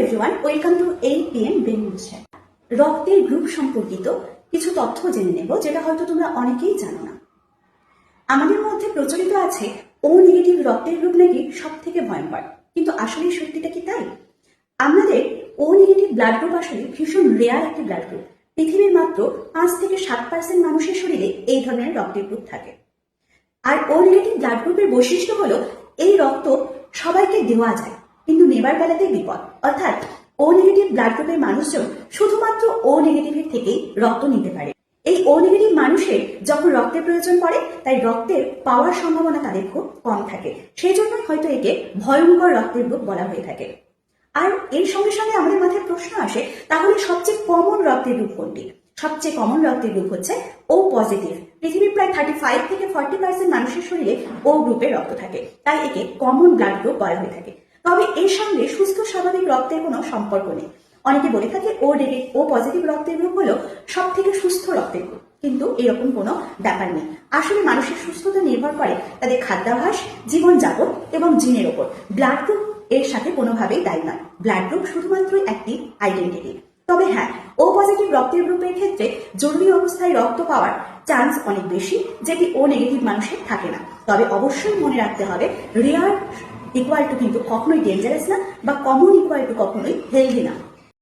Everyone, welcome to 8 PM brain news. রক্তের group সম্পর্কিত কিছু তথ্য জেনে নেব, যেটা হয়তো তোমরা অনেকেই জানো না। আমাদের মধ্যে প্রচলিত আছে ও নেগেটিভ রক্তের গ্রুপ নাকি সব থেকে ভয়ঙ্কর, কিন্তু আসলে সত্যিটা কি তাই? আমাদের ও নেগেটিভ ব্লাড গ্রুপ আসলে ভীষণ রেয়ার একটি ব্লাড গ্রুপ। পৃথিবীর মাত্র 5 থেকে 7% মানুষের শরীরে এই ধরনের রক্তের গ্রুপ থাকে। আর ও নেগেটিভ ব্লাড গ্রুপের বৈশিষ্ট্য হলো এই রক্ত সবাইকে দেওয়া যায়, কিন্তু নেবার বেলাতে বিপদ। অর্থাৎ ও নেগেটিভ ব্লাড গ্রুপের মানুষজন শুধুমাত্র ও নেগেটিভের থেকেই রক্ত নিতে পারে। এই ও নেগেটিভ মানুষের যখন রক্তের প্রয়োজন পড়ে, তাই রক্তের পাওয়ার সম্ভাবনা তাদের খুব কম থাকে। সেই জন্যই হয়তো একে ভয়ঙ্কর রক্তের গ্রুপ বলা হয়ে থাকে। আর এর সঙ্গে সঙ্গে আমাদের মাথায় প্রশ্ন আসে, তাহলে সবচেয়ে কমন রক্তের গ্রুপ কোনটি? সবচেয়ে কমন রক্তের গ্রুপ হচ্ছে ও পজিটিভ। পৃথিবীর প্রায় 35 থেকে 40% মানুষের শরীরে ও গ্রুপের রক্ত থাকে, তাই একে কমন ব্লাড গ্রুপ বলা হয়ে থাকে। তবে এর সঙ্গে সুস্থ স্বাভাবিক রক্তের কোনো সম্পর্ক নেই। অনেকে বলে থাকে ও পজিটিভ রক্তের গ্রুপ হলো সব থেকে সুস্থ রক্তের গ্রুপ, কিন্তু এরকম কোনো ব্যাপার নেই। আসলে মানুষের সুস্থতা নির্ভর করে তাদের খাদ্যাভ্যাস, জীবনযাপন এবং জিনের ওপর। ব্লাড গ্রুপ এর সাথে কোনোভাবেই দায়ী নয়। ব্লাড গ্রুপ শুধুমাত্র একটি আইডেন্টিটি। তবে হ্যাঁ, ও পজিটিভ রক্তের গ্রুপের ক্ষেত্রে জরুরি অবস্থায় রক্ত পাওয়ার চান্স অনেক বেশি, যেটি ও নেগেটিভ মানুষের থাকে না। তবে অবশ্যই মনে রাখতে হবে, রেয়ার ইকুয়াল টু কিন্তু কখনোই ডেঞ্জারাস না, বা কমন ইকুয়াল টু কখনোই হেলদি না।